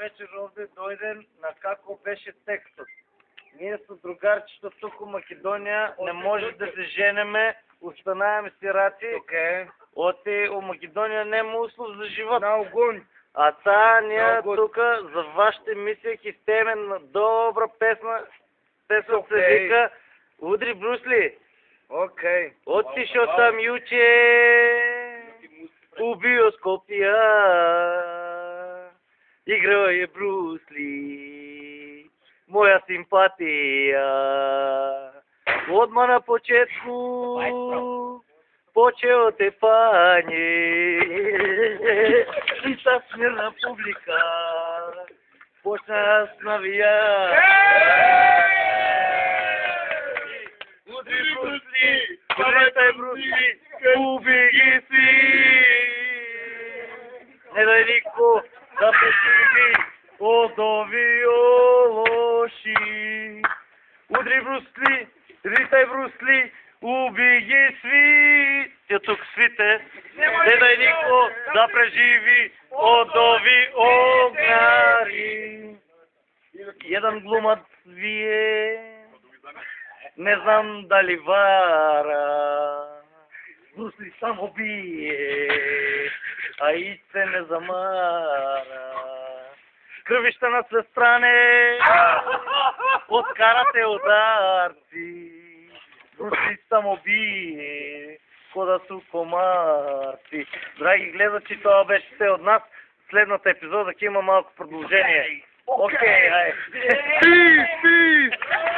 вечер овде дојден на како беше текстот. Ние со другарчето тук у Македонија не може да се женеме, останаваме сираци. Оти у Македонија нема услов за живот. На огонь. А таа ние тука за вашите мисија ќе стеме на добра песна. Песна се вика Удри Брусли. Окей. Отишо сам јуче у биоскопија. Игрao je Bruce moja simpatija. Odmah na početku počeo te panje. I ta smirna publika počna nas navija. Udri Bruce, pogledaj Bruce, ubegi svi. Ne daj niko da preživi od ovi loši. Udri Bruce, ritaj Bruce, ubigi svi. Ја тук свите, не дай нико да преживи од ови огнари. Еден глумац вие, не знам дали вара. Bruce само бие, а и се не замара. Крвишта на све стране, откарате ударци. Bruce само бие, ко да су комарци. Драги гледачи, тоа беше се од нас. Следната епизода ќе има малко продолжение. Окей, ајде. Peace, peace.